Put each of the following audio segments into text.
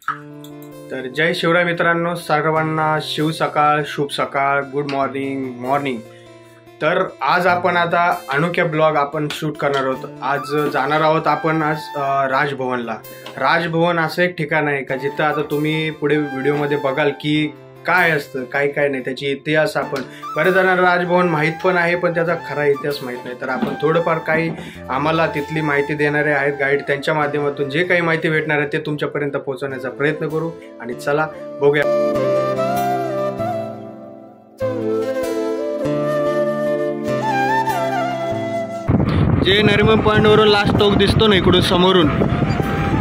तर जय शिवराय मित्रांनो, सर्वांना शिव सकाळ, शुभ सकाळ, गुड मॉर्निंग. तर आज आपण आता अनोख्या ब्लॉग आपण शूट करणार आहोत. आज जाणार आहोत आपण आज राजभवनला. राजभवन असं एक ठिकाण आहे का जिथं आता तुम्ही पुढे व्हिडिओमध्ये बघाल की काय असतं, काय काय नाही, त्याची इतिहास आपण बरेच जणांना राजभवन माहीत पण आहे पण त्याचा खरा इतिहास माहीत नाही. तर आपण थोडंफार काही आम्हाला तिथली माहिती देणारे आहेत गाईड, त्यांच्या माध्यमातून जे काही माहिती भेटणार आहे ते तुमच्यापर्यंत पोहोचवण्याचा प्रयत्न करू. आणि चला बघूया. जे नरिमन पॉईंटवरून लास्ट टोक दिसतो ना इकडून समोरून,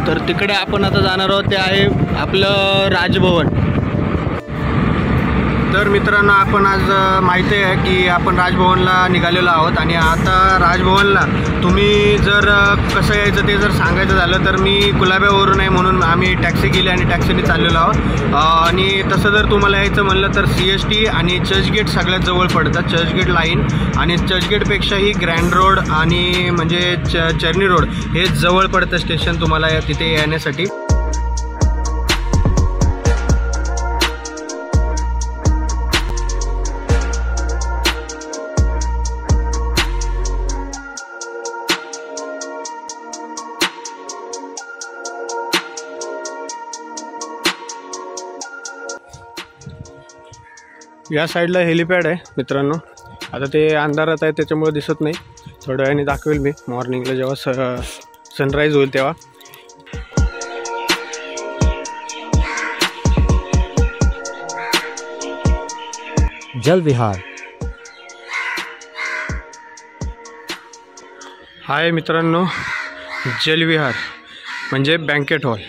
तर तिकडे आपण आता जाणार आहोत. ते आहे आपलं राजभवन. तर मित्रांनो, आपण आज माहिती आहे की आपण राजभवनला निघालेलो आहोत. आणि आता राजभवनला तुम्ही जर कसं यायचं ते जर सांगायचं झालं तर मी कुलाब्यावरून आहे म्हणून आम्ही टॅक्सी केली आणि टॅक्सीने चाललेलो आहोत. आणि तसं जर तुम्हाला यायचं म्हणलं तर CST आणि चर्चगेट सगळ्यात जवळ पडतात. चर्चगेट लाईन आणि चर्चगेटपेक्षाही ग्रँड रोड आणि म्हणजे चर्नी रोड हे जवळ पडतं स्टेशन तुम्हाला तिथे येण्यासाठी. या साईडला हेलिपॅड आहे मित्रांनो. आता ते अंधारात आहे त्याच्यामुळे दिसत नाही, थोड्या वेळाने दाखवेल मी मॉर्निंगला जेव्हा सनराईज होईल तेव्हा. जलविहार हा आहे मित्रांनो जलविहार म्हणजे बँकेट हॉल.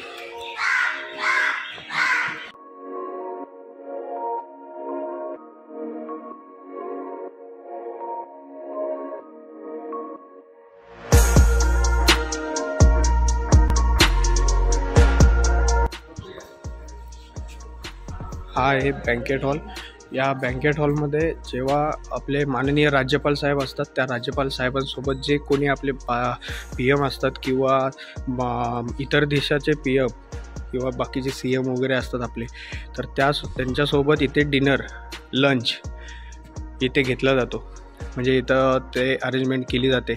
हा आहे बँकेट हॉल. या बँकेट हॉलमध्ये जेव्हा आपले माननीय राज्यपाल साहेब असतात त्या राज्यपाल साहेबांसोबत जे कोणी आपले PM असतात किंवा इतर देशाचे PM किंवा बाकीचे CM वगैरे असतात आपले, तर त्यांच्यासोबत इथे डिनर लंच इथे घेतला जातो. म्हणजे इथं ते अरेंजमेंट केली जाते.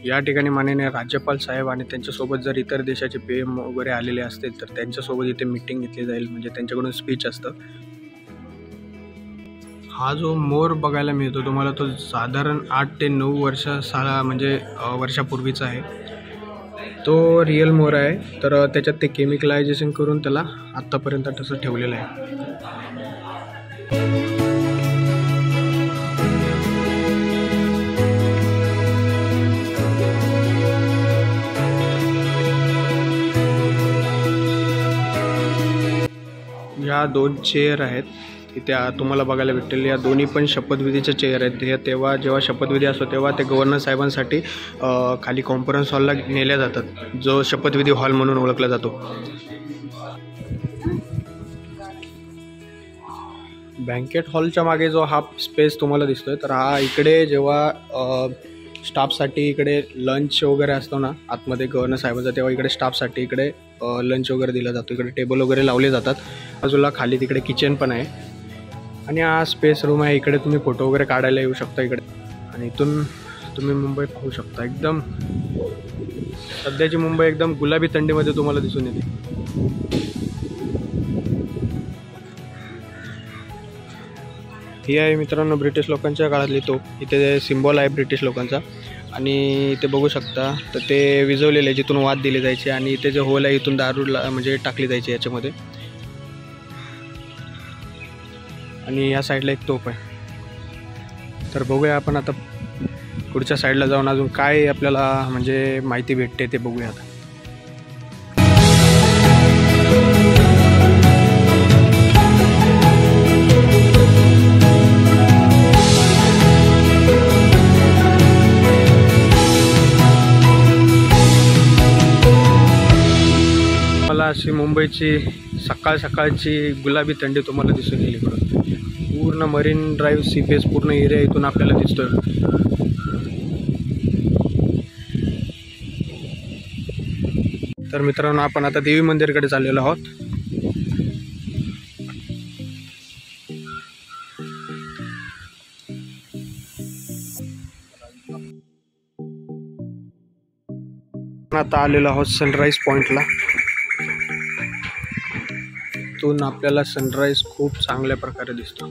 या ठिकाणी माननीय राज्यपाल साहेब आणि त्यांच्यासोबत जर इतर देशाचे PM वगैरे आलेले असतील तर त्यांच्यासोबत इथे मीटिंग घेतली जाईल, म्हणजे त्यांच्याकडून स्पीच असतं. हा जो मोर बघायला मिळतो तुम्हाला तो साधारण 8 ते 9 वर्षापूर्वीचा आहे. तो रिअल मोर आहे. तर त्याच्यात ते केमिकलायझेशन करून त्याला आत्तापर्यंत तसं ठेवलेलं आहे. या 2 चेअर आहेत इथे तुम्हाला बघायला भेटेल. या दोन्ही पण शपथविधीच्या चेअर आहेत. हे जेव्हा शपथविधी असतो तेव्हा ते गव्हर्नर साहेबांसाठी खाली कॉन्फरन्स हॉलला नेल्या जातात, जो शपथविधी हॉल म्हणून ओळखला जातो. बँकेट हॉलच्या मागे जो हा स्पेस तुम्हाला दिसतोय, तर हा इकडे जेव्हा स्टाफसाठी इकडे लंच वगैरे असतो ना आतमध्ये गव्हर्नर साहेबांचा, तेव्हा इकडे स्टाफसाठी इकडे लंच वगैरे दिला जातो. इकडे टेबल वगैरे लावले जातात. बाजूला खाली तिकडे किचन पण आहे. आणि हा स्पेस रूम आहे. इकडे तुम्ही फोटो वगैरे काढायला येऊ शकता इकडे. आणि इथून तुम्ही मुंबई पाहू शकता. एकदम सध्याची मुंबई एकदम गुलाबी थंडीमध्ये तुम्हाला दिसून येते. ही आहे मित्रांनो ब्रिटिश लोकांच्या काळातली तोफ. इथे सिम्बॉल आहे ब्रिटिश लोकांचा. आणि इथे बघू शकता तर ते विजवलेले जिथून वाद दिले जायचे. आणि इथे जे होल आहे इथून दारू म्हणजे टाकली जायची याच्यामध्ये. आणि या साईडला एक तोफ आहे. तर बघूया आपण आता पुढच्या साईडला जाऊन अजून काय आपल्याला म्हणजे माहिती भेटते ते बघूया आता. अशी मुंबईची सकाळची गुलाबी थंडी तुम्हाला दिसून येईल. इकडून पूर्ण मरीन ड्राईव्ह सीफेस पूर्ण एरिया इथून आपल्याला दिसतोय. तर मित्रांनो, आपण आता देवी मंदिरकडे चाललेलो आहोत. आता आलेलो आहोत सनराईज पॉइंटला. इथून आपल्याला सनराईज खूप चांगल्या प्रकारे दिसतो.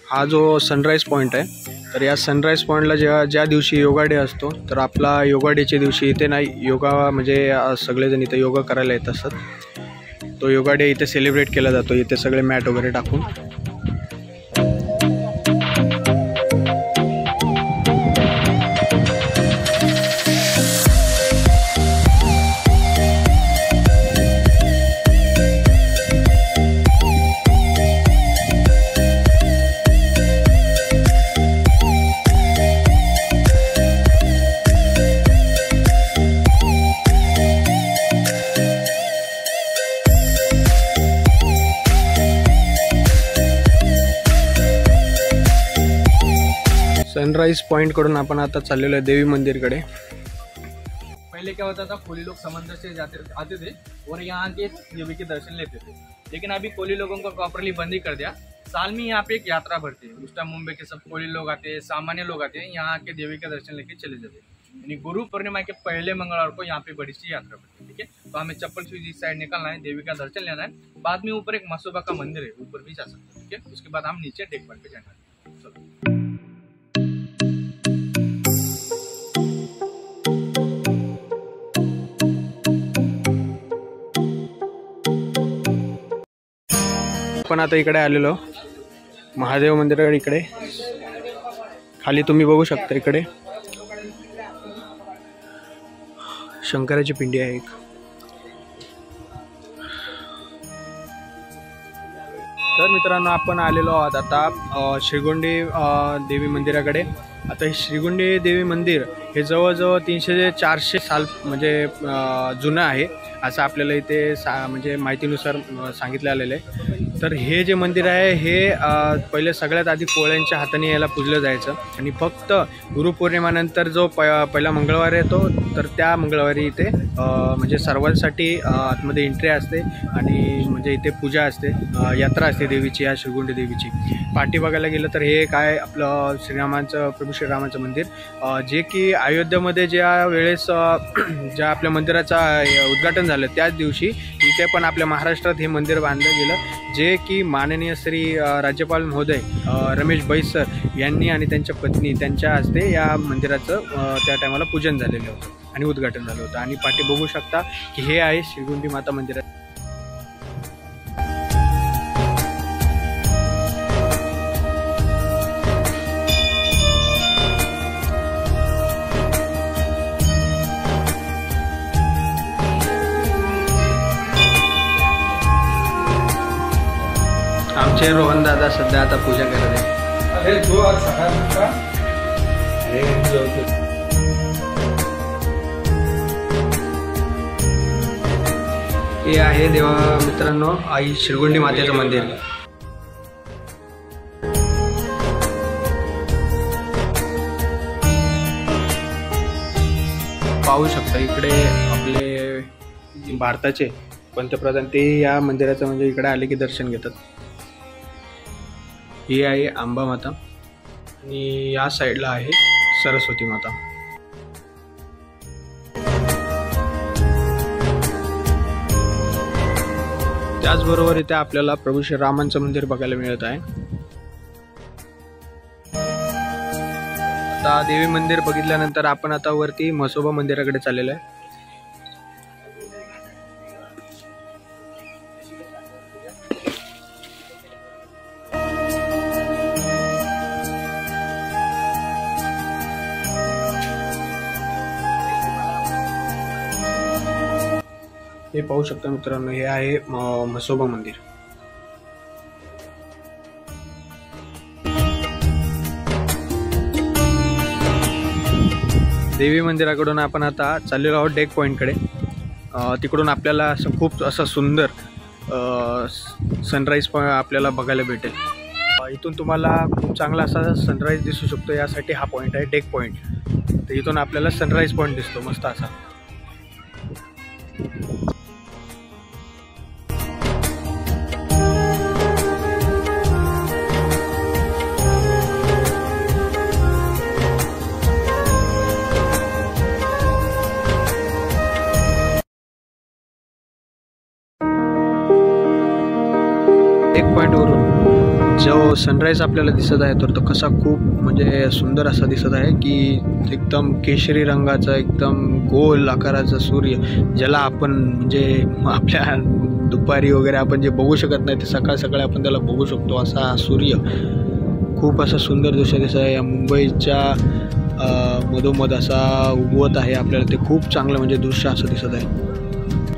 हा जो सनराईज पॉइंट आहे, तर या सनराईज पॉईंटला ज्या दिवशी योगा डे असतो, तर आपला योगा डेच्या दिवशी इथे नाही योगा म्हणजे सगळेजण इथे योगा करायला येत असतात. तो योगा डे इथे सेलिब्रेट केला जातो, इथे सगळे मॅट वगैरे टाकून. सनराइज पॉइंट कडून आपण आता चाललेलो आहे देवी मंदिर कडे. पहले क्या होता था, कोली लोग समंदर से आते थे और यहाँ के देवी के दर्शन लेते थे, लेकिन अभी कोली लोगों को प्रॉपरली बंद ही कर दिया. साल में यहाँ पे एक यात्रा बढ़ती है. उस टाइम मुंबई के सब कोली लोग आते हैं, सामान्य लोग आते हैं, यहाँ के देवी के दर्शन लेके चले जाते हैं. यानी गुरु पूर्णिमा के पहले मंगलवार को यहाँ पे बड़ी सी यात्रा बढ़ती है. ठीक है, तो हमें चप्पल शूज इस साइड निकलना है, देवी का दर्शन लेना है. बाद में ऊपर एक मसोबा का मंदिर है, ऊपर भी जा सकते हैं. ठीक है, उसके बाद हम नीचे देखभाल पे जाना है. चलो. आपण आता इकडे आलेलो महादेव मंदिराकडे. इकडे खाली तुम्ही बघू शकता, इकडे शंकराची पिंडी आहे एक. तर मित्रांनो, आपण आलेलो आहोत आता श्रीगोंदी देवी मंदिराकडे. आता हे श्रीगोंदी देवी मंदिर हे जवळजवळ 300 ते 400 साल म्हणजे जुनं आहे, असं आपल्याला इथे म्हणजे माहितीनुसार सांगितलं आलेलं आहे. तर हे जे मंदिर आहे हे पहिले सगळ्यात आधी कोळ्यांच्या हाताने याला पूजलं जायचं, आणि फक्त गुरुपौर्णिमानंतर जो पहिला मंगळवार येतो, तर त्या मंगळवारी इथे म्हणजे सर्वांसाठी आतमध्ये एंट्री असते आणि म्हणजे इथे पूजा असते, यात्रा असते देवीची, या श्रीगोंदी देवीची. पाठी बघायला गेलं तर हे काय आपलं श्रीरामांचं, प्रभू श्रीरामाचं मंदिर, जे की अयोध्येमध्ये ज्या वेळेस ज्या आपल्या मंदिराचा उद्घाटन झालं त्याच दिवशी इथे पण आपल्या महाराष्ट्रात हे मंदिर बांधलं गेलं, जे की माननीय श्री राज्यपाल महोदय रमेश बैस सर यांनी आणि त्यांच्या पत्नी त्यांच्या हस्ते या मंदिराचं त्या टायमाला पूजन झालेलं होतं आणि उद्घाटन झालं होतं. आणि पाठी बघू शकता की हे आहे श्रीगोंदी माता मंदिर. आमचे रोहन दादा सध्या आता पूजा करत आहे. अरे जो आज सकाळ का हे आहे देवा मित्रांनो आई श्रीगोंदी मातेचं मंदिर. पाहू शकता इकडे आपले भारताचे पंतप्रधान ते या मंदिराचं म्हणजे इकडे आले की दर्शन घेतात. ही आहे अंबा माता आणि या साईडला आहे सरस्वती माता. त्याचबरोबर इथे आपल्याला प्रभू श्रीरामांचं मंदिर बघायला मिळत आहे. आता देवी मंदिर बघितल्यानंतर आपण आता वरती म्हसोबा मंदिराकडे चाललेलो आहे. हे पाहू शकता मित्रांनो, हे आहे म्हसोबा मंदिर. देवी मंदिराकडून आपण आता चाललेलो आहोत डेक पॉईंटकडे. तिकडून आपल्याला असं खूप असं सुंदर सनराईज पण आपल्याला बघायला भेटेल. इथून तुम्हाला खूप चांगला असा सनराईज दिसू शकतो. यासाठी हा पॉईंट आहे डेक पॉईंट. तर इथून आपल्याला सनराईज पॉईंट दिसतो मस्त असा. डेक पॉईंटवरून जो सनराईज आपल्याला दिसत आहे तर तो कसा खूप म्हणजे सुंदर असा दिसत आहे की एकदम केशरी रंगाचा एकदम गोल आकाराचा सूर्य, ज्याला आपण म्हणजे आपल्या दुपारी वगैरे आपण जे बघू शकत नाही ते सकाळ सकाळी आपण त्याला बघू शकतो. असा सूर्य खूप असा सुंदर दिसत आहे. या मुंबईच्या मधोमध असा उगवत आहे. आपल्याला ते खूप चांगलं म्हणजे दृश्य असं दिसत आहे.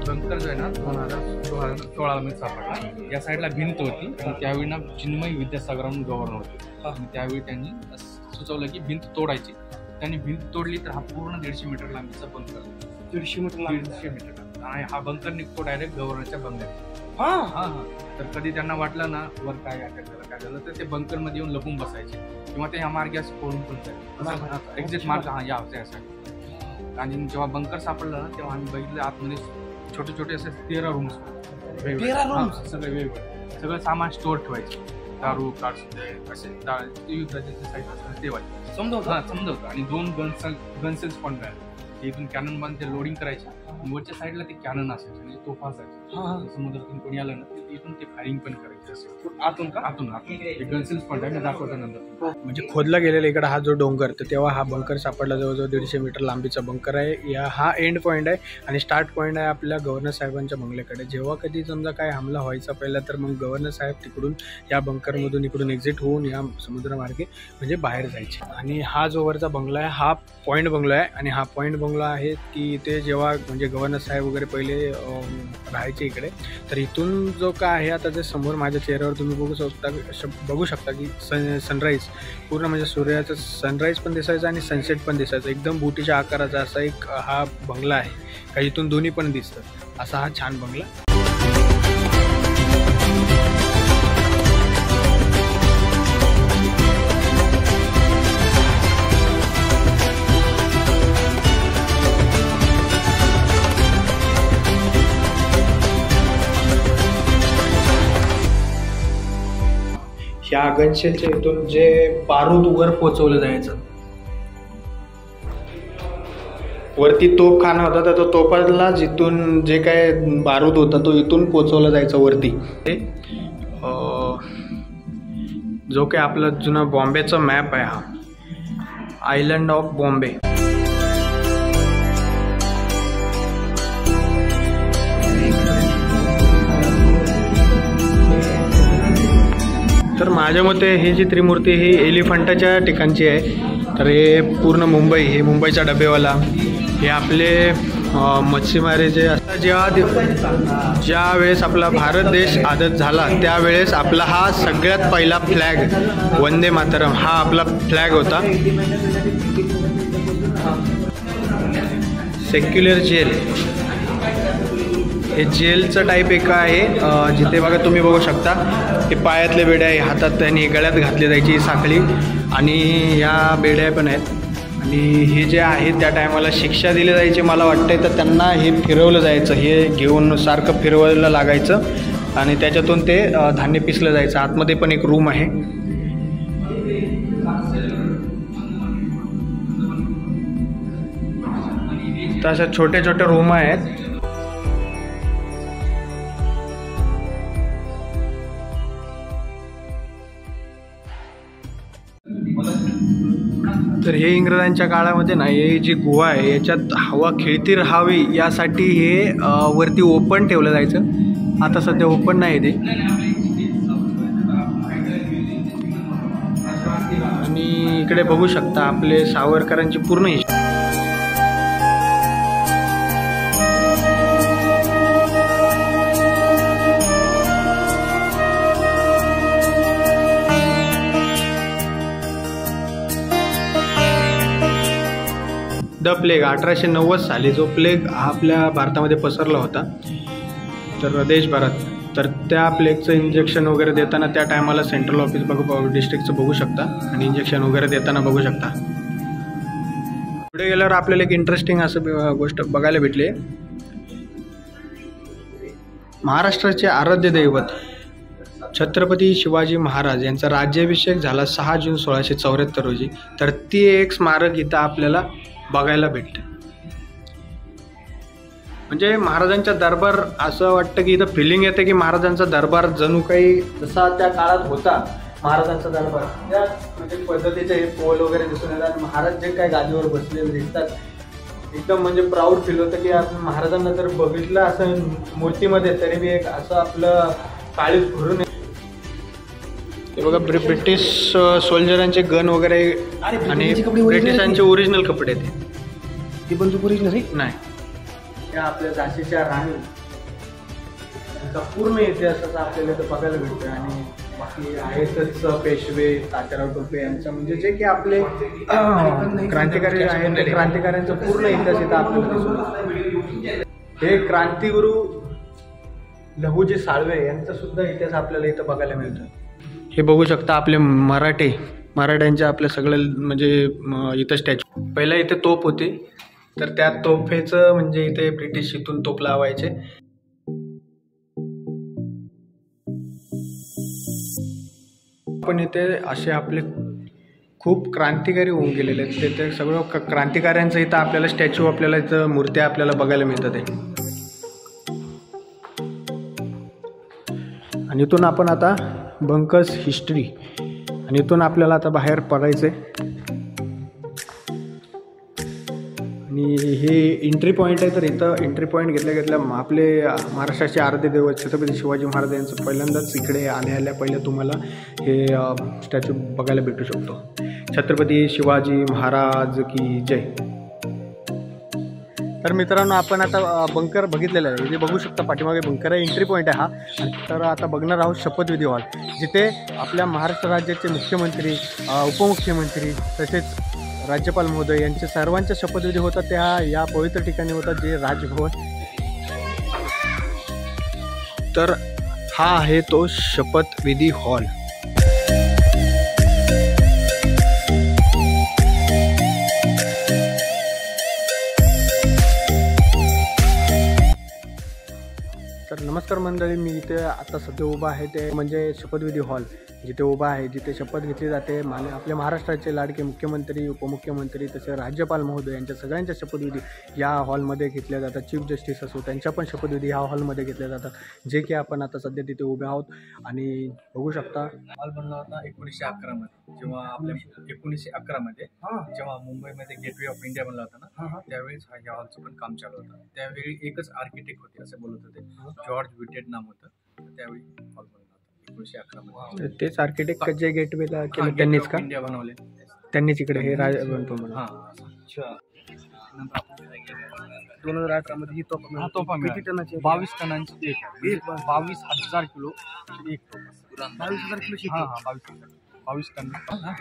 बंकर जो आहे ना 2016 मध्ये सापडला. या साईडला भिंत होती आणि त्यावेळी ना चिन्मय विद्यासागर म्हणून गव्हर्नर होते आणि त्यावेळी त्यांनी सुचवलं की भिंत तोडायची. त्यांनी भिंत तोडली तर हा पूर्ण 150 मीटर लांबीचा बंकर. 150 मीटर आणि हा बंकर निघतो डायरेक्ट गव्हर्नरच्या बंगल्यात. हां तर कधी त्यांना वाटलं ना वर काय अटॅक झालं काय झालं तर ते बंकरमध्ये येऊन लपून बसायचे किंवा ते ह्या मार्गे असं पळून पण जायचे. एक्झिट मार्ग हा यासाठी. आणि जेव्हा बंकर सापडलं ना तेव्हा आम्ही बघितलं आतमध्ये छोटे छोटे असे 13 रूम्स सगळे वेगवेगळे. सगळं सामान स्टोअर ठेवायचे. दारू कार्ड्स असे युद्धाचे साईड ठेवायचे. समजवतं आणि 2 गनसेल्स पण राहिले. इथून कॅनन बंद ते लोडिंग करायचे. वरच्या साईडला ते कॅनन असायचे आणि तोफा असायचे. समुद्रातून कोणी आलं ना इथून ते फायरिंग पण करायचे. असं आतून गनसेल्स पण आहे. दाखवतो नंतर. म्हणजे खोदला गेलेला इकडे हा जो डोंगर, तर तेव्हा हा बंकर सापडला. जवळजवळ 150 मीटर लांबीचा बंकर आहे. हा एंड पॉईंट आहे आणि स्टार्ट पॉईंट आहे आपल्या गव्हर्नर साहेबांच्या बंगल्याकडे. जेव्हा कधी समजा काय हमला व्हायचा पहिला तर मग गव्हर्नर साहेब तिकडून या बंकरमधून इकडून एक्झिट होऊन या समुद्रमार्गे म्हणजे बाहेर जायचे. आणि हा जो वरचा बंगला आहे हा पॉईंट बंगला आहे. आणि हा पॉईंट बंगला आहे की इथे जेव्हा म्हणजे गव्हर्नर साहेब वगैरे पहिले राहायचे इकडे, तर इथून जो काय आहे आता ते समोर माझ्या चेहऱ्यावर तुम्ही बघू शकता की सनराईज पूर्ण म्हणजे सूर्याचं सनराईज पण दिसायचं आणि सनसेट पण दिसायचं. एकदम बोटीच्या आकाराचा असा एक हा बंगला आहे का इथून दोन्ही पण दिसतं. असा हा छान बंगला. ह्या गनशेलच्या इथून जे बारूद वर पोचवलं जायचं. वरती तोफखाना होता तर तो तोफाला जिथून जे काय बारूद होता तो इथून पोचवला जायचा वरती. जो काय आपला जुना बॉम्बेचा मॅप आहे हा आयलंड ऑफ बॉम्बे. तर माझ्या मते ही जी त्रिमूर्ती ही एलिफंटाच्या ठिकाणची आहे. तर हे पूर्ण मुंबई, हे मुंबईचा डबेवाला, हे आपले मच्छीमारी जे असतात. ज्या वेळेस आपला भारत देश आझाद झाला त्यावेळेस आपला हा सगळ्यात पहिला फ्लॅग वंदे मातरम हा आपला फ्लॅग होता. सेक्युलर जेल हे जेलचं टाईप एक आहे जिथे बघा तुम्ही बघू शकता हे पायातले बेड्या आहे, हातात त्यांनी गळ्यात घातली जायची साखळी आणि या बेड्या पण आहेत. आणि हे जे आहे त्या टायमाला शिक्षा दिली जायची मला वाटतंय. तर त्यांना हे फिरवलं जायचं, हे घेऊन सारखं फिरवायला लागायचं आणि त्याच्यातून ते धान्य पिसलं जायचं. आतमध्ये पण एक रूम आहे. तर अशा छोटे छोटे रूम आहेत. तर हे इंग्रजांच्या काळामध्ये ना हे जी गुहा आहे याच्यात हवा खेळती राहावी यासाठी हे वरती ओपन ठेवलं जायचं. आता सध्या ओपन नाही ते. आणि इकडे बघू शकता आपले सावरकरांची पूर्ण हिस्ट्री. द प्लेग 1890 साली जो प्लेग आपल्या भारतामध्ये पसरला होता तर देशभरात, तर त्या प्लेगचं इंजेक्शन वगैरे देताना त्या टायमाला सेंट्रल ऑफिस डिस्ट्रिक्टचं बघू शकता आणि इंजेक्शन वगैरे देताना बघू शकता. पुढे गेल्यावर आपल्याला एक इंटरेस्टिंग असं गोष्ट बघायला भेटली. महाराष्ट्राचे आराध्य दैवत छत्रपती शिवाजी महाराज यांचा राज्याभिषेक झाला 6 जून 1674 रोजी. तर ती एक स्मारक इथं आपल्याला बघायला भेटते. म्हणजे महाराजांच्या दरबार असं वाटतं की इथं फिलिंग येते की महाराजांचा दरबार जणू काही जसा त्या काळात होता महाराजांचा दरबार त्या म्हणजे पद्धतीचे हे पोल वगैरे दिसून येतात. महाराज जे काय गादीवर बसलेले दिसतात एकदम म्हणजे प्राऊड फील होतं की आपण महाराजांना जर बघितलं असं मूर्तीमध्ये तरी बी एक असं आपलं काळीज भरून हे बघा. ब्रिटिश सोल्जरांचे गन वगैरे आणि ब्रिटिशांचे ओरिजिनल कपडे ते बंदूक ओरिजिनल नाही. त्या आपल्या झाशीच्या राणी त्यांचा पूर्ण इतिहासाचा आपल्याला इथं बघायला भेटतो. आणि बाकी आहेतच पेशवे तात्याराव टोपे यांचं म्हणजे जे की आपले क्रांतिकारी आहेत ते क्रांतिकाऱ्यांचा पूर्ण इतिहास इथं आपल्याला दिसून. हे क्रांतिगुरु लहुजी साळवे यांचा सुद्धा इतिहास आपल्याला इथं बघायला मिळतो. हे बघू शकता आपले मराठ्यांचे आपल्या सगळं म्हणजे इथं स्टॅच्यू. पहिला इथे तोप होती तर त्या तोफेचं म्हणजे इथे ब्रिटिश इथून तोप लावायचे. पण इथे असे आपले खूप क्रांतिकारी होऊन गेलेले आहेत. ते सगळं क्रांतिकाऱ्यांचं इथं आपल्याला स्टॅच्यू आपल्याला इथं मूर्त्या आपल्याला बघायला मिळतात. आणि इथून आपण आता बंकर्स हिस्ट्री आणि इथून आपल्याला आता बाहेर पडायचं आहे. आणि हे एंट्री पॉईंट आहे. तर इथं एंट्री पॉईंट घेतल्या आपले महाराष्ट्राचे आराध्य दैवत छत्रपती शिवाजी महाराज यांचं पहिल्यांदाच इकडे आल्या पहिलं तुम्हाला हे स्टॅच्यू बघायला भेटू शकतो. छत्रपती शिवाजी महाराज की जय. तर मित्रांनो आपण आता बंकर बघितलेलं आहे. इथे बघू शकता पाठीमागे बंकर आहे. एंट्री पॉईंट आहे हा. तर आता बघणार आहोत शपथविधी हॉल, जिथे आपल्या महाराष्ट्र राज्याचे मुख्यमंत्री, उपमुख्यमंत्री तसेच राज्यपाल महोदय यांचे सर्वांच्या शपथविधी होतात त्या या पवित्र ठिकाणी होतात जे राजभवन. तर हा आहे तो शपथविधी हॉल. तर नमस्कार मंडळी, मी इथे आता सध्या उभा आहे ते म्हणजे शपथविधी हॉल जिथे उभा आहे, जिथे शपथ घेतली जाते आपल्या महाराष्ट्राचे लाडके मुख्यमंत्री, उपमुख्यमंत्री तसे राज्यपाल महोदय यांच्या सगळ्यांच्या शपथविधी या हॉलमध्ये घेतल्या जातात. चीफ जस्टिस असो त्यांच्या पण शपथविधी ह्या हॉलमध्ये घेतल्या जातात, जे की आपण आता सध्या तिथे उभे आहोत. आणि बघू शकता हॉल बनला होता 1911 मध्ये, जेव्हा आपल्या 1911 मध्ये जेव्हा मुंबईमध्ये गेटवे ऑफ इंडिया बनला होता ना, त्यावेळेस ह्या हॉलचं पण काम चालू होतं. त्यावेळी एकच आर्किटेक्ट होते असं बोलत होते, जॉर्ज विटेड नाम होतं. त्यावेळी हॉल बनला होता 1911 मध्ये. तेच आर्किटेक्ट जे गेटवेला केलं त्यांनीच का? इंडिया बनवले त्यांनीच इकडे हे बनतो म्हणून. अच्छा. नंतर 2018 मध्ये ही तोफा किती टनाची? 22 टनांची एक 22,000 किलो एक तोफा. 22,000 किलो. 22 टन.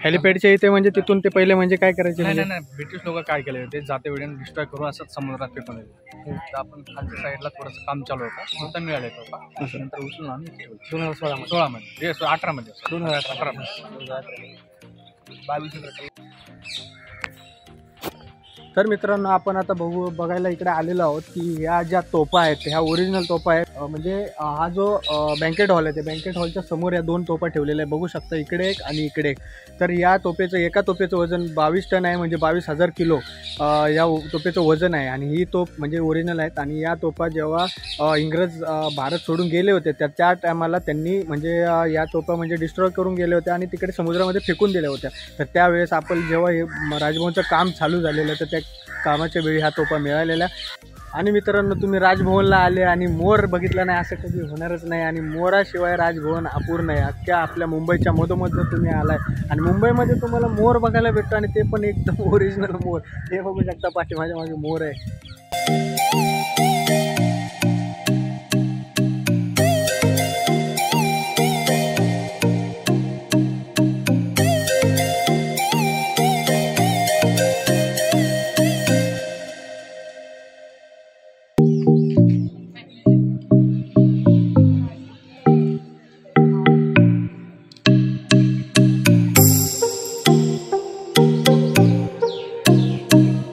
हेलिपॅडच्या इथे म्हणजे तिथून ते पहिले म्हणजे काय करायचे? नाही, ब्रिटिश लोक काय केले होते, जाते वेळेला डिस्ट्रॉय करून असंच समुद्रात फेकून दिले. तर आपण खालच्या साईडला थोडंसं काम चालू होतं, स्वतः मिळाले तोफा. नंतर उचलून आम्ही 2016 मध्ये 18 मध्ये 2018 मध्ये 22,000. तर मित्रांनो आपण आता बघायला इकडे आलेलो आहोत की ह्या ज्या तोफा आहेत ह्या ओरिजिनल तोफा आहेत. म्हणजे हा जो बँकेट हॉल आहे, त्या बँकेट हॉलच्या समोर या 2 तोफा ठेवलेल्या आहे. बघू शकता इकडे एक आणि इकडे एक. तर या एका तोफेचं वजन 22 टन आहे, म्हणजे 22,000 किलो या तोफेचं वजन आहे. आणि ही तोफ म्हणजे ओरिजिनल आहेत. आणि या तोफा जेव्हा इंग्रज भारत सोडून गेले होते त्या टायमाला त्यांनी म्हणजे या तोफा म्हणजे डिस्ट्रॉय करून गेले होते आणि तिकडे समुद्रामध्ये फेकून दिल्या होत्या. तर त्यावेळेस आपण जेव्हा हे राजभवनचं काम चालू झालेलं तर त्या कामाच्या वेळी ह्या तोफा मिळालेल्या. आणि मित्रांनो तुम्ही राजभवनला आले आणि मोर बघितला नाही असं कधी होणारच नाही. आणि मोराशिवाय राजभवन अपूर्ण आहे. अख्ख्या आपल्या मुंबईच्या मधोमध तुम्ही आलाय आणि मुंबईमध्ये तुम्हाला मोर बघायला भेटतो आणि ते पण एकदम ओरिजिनल मोर. हे बघू शकता माझ्या मागे मोर आहे.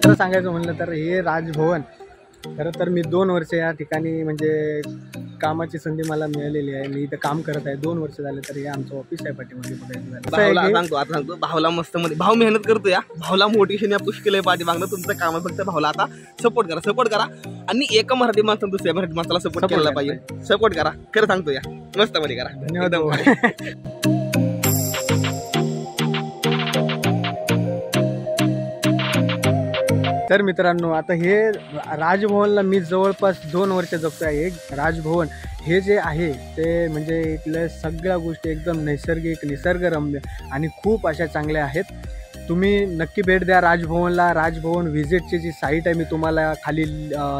खरं सांगायचं म्हणलं तर हे राजभवन खरं तर मी 2 वर्ष या ठिकाणी म्हणजे कामाची संधी मला मिळालेली आहे. मी इथं काम करत आहे 2 वर्ष झाले. तर हे आमचं ऑफिस आहे पाठीमागे बघायचं झालं. भाऊला सांगतो आता सांगतो भाऊला मस्त मध्ये भाऊ मेहनत करतो या भाऊला मोटिवेशन या पुष्कळ आहे पाठीमागणं तुमचं काम आहे. फक्त भाऊला आता सपोर्ट करा आणि एका मराठी माणसानं दुसऱ्या मराठी माणसाला सपोर्ट केला पाहिजे. सपोर्ट करा खरं सांगतो या मस्त मध्ये करा. धन्यवाद. तर मित्रांनो आता हे राजभवनला मी जवळपास 2 वर्ष जगतो आहे. हे राजभवन हे जे आहे ते म्हणजे इथल्या सगळ्या गोष्टी एकदम नैसर्गिक निसर्गरम्य आणि खूप अशा चांगल्या आहेत. तुम्ही नक्की भेट द्या राजभवनला. राजभवन व्हिजिटची जी साईट आहे मी तुम्हाला खाली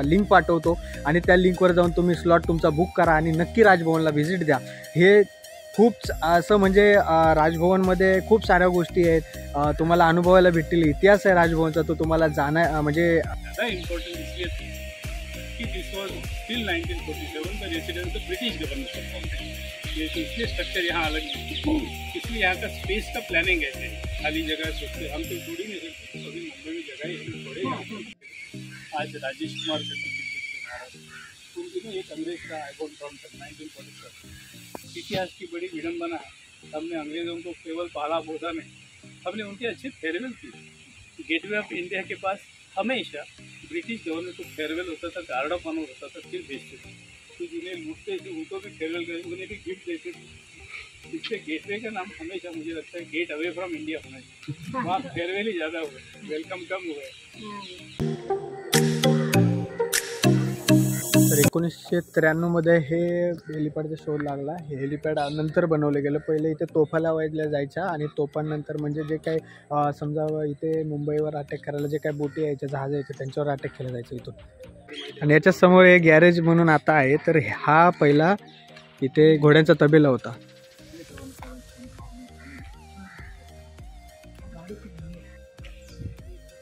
लिंक पाठवतो आणि त्या लिंकवर जाऊन तुम्ही स्लॉट तुमचा बुक करा आणि नक्की राजभवनला व्हिजिट द्या. हे खूप असं म्हणजे राजभवनमध्ये खूप साऱ्या गोष्टी आहेत तुम्हाला अनुभवायला भेटतील. इतिहास आहे राजभवनचा तो तुम्हाला जाणं म्हणजे इम्पोर्टेंट इसलिए कि दिस वाज टिल 1947 का रेसिडेंस ब्रिटिश गवर्नमेंट ये इसलिए स्ट्रक्चर यहाँ अलग है इसलिए यहाँ का स्पेस का प्लानिंग ऐसे खाली जगह सोचते हम तो जुड़ी नहीं सकते. अभी मुंबई में जगह इसलिए थोड़े आज राजेश कुमार उन दिनों एक अंग्रेज का आईकॉन फ्रॉम 1947 इतिहास की बड़ी विडंबना है. हमने अंग्रेजों को केवल पाला पोसा नहीं हमने उनकी अच्छी फेयरवेल की. Gateway of India K pass हमेशा ब्रिटिश गवर्नमेंट को फेयरवेल होता था. गार्ड ऑफ ऑनर होता था. फिर भेजते थे तो जिन्हें लूटते थे उनको भी फेयरवेल करते उन्हें भी गिफ्ट देते थे. इससे गेटवे का नाम हमेशा मुझे लगता है गेट अवे फ्रॉम इंडिया होना चाहिए. वहाँ फेयरवेल ही ज़्यादा हुआ वेलकम कम हुआ. तर 1993 हे हेलिपॅडचा शोध लागला. हे हेलिपॅड नंतर बनवलं गेलं. पहिले इथे तोफा लावायला जायच्या आणि तोफांनंतर म्हणजे जे काही समजा इथे मुंबईवर अटॅक करायला जे काही बोटी यायच्या जहाज यायचे त्यांच्यावर अटॅक केला जायचं इथून. आणि याच्यासमोर एक गॅरेज म्हणून आता आहे. तर हा पहिला इथे घोड्यांचा तबेला होता.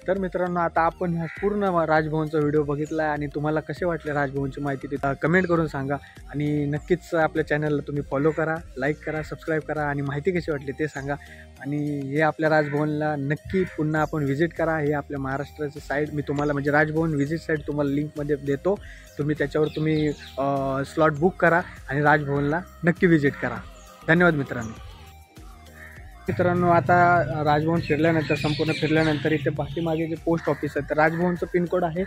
तर मित्रांनो आता आपण ह्या पूर्ण राजभवनचा व्हिडिओ बघितला आहे आणि तुम्हाला कसे वाटले राजभवनची माहिती तिथं कमेंट करून सांगा. आणि नक्कीच आपल्या चॅनलला तुम्ही फॉलो करा, लाईक करा, सबस्क्राईब करा आणि माहिती कशी वाटली ते सांगा. आणि हे आपल्या राजभवनला नक्की पुन्हा आपण व्हिजिट करा. हे आपल्या महाराष्ट्राचं साईट मी तुम्हाला म्हणजे राजभवन व्हिजिट साईट तुम्हाला लिंकमध्ये देतो. तुम्ही त्याच्यावर तुम्ही स्लॉट बुक करा आणि राजभवनला नक्की व्हिजिट करा. धन्यवाद मित्रांनो आता राजभवन फिरल्यानंतर संपूर्ण फिरल्यानंतर इथे पाठीमागे जे पोस्ट ऑफिस आहे तर राजभवनचं पिनकोड आहे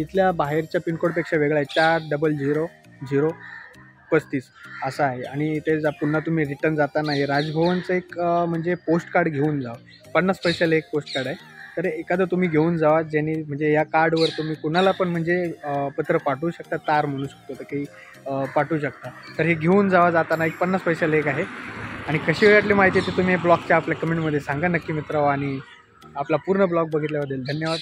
इथल्या बाहेरच्या पिनकोडपेक्षा वेगळा आहे. 400035 असा आहे. आणि इथे पुन्हा तुम्ही रिटर्न जाताना हे राजभवनचं एक म्हणजे पोस्ट कार्ड घेऊन जा. 50 पैशाला एक पोस्ट कार्ड आहे. तर एखादं तुम्ही घेऊन जावा ज्यांनी म्हणजे या कार्डवर तुम्ही कुणाला पण म्हणजे पत्र पाठवू शकता. तार म्हणू शकतो तर काही पाठवू शकता. तर हे घेऊन जावा जाताना. एक 50 पैशाला एक आहे. आणि कशी वाटली माहिती ते तुम्ही ब्लॉगच्या आपल्या कमेंटमध्ये सांगा नक्की मित्रांनो. आणि आपला पूर्ण ब्लॉग बघितल्याबद्दल धन्यवाद.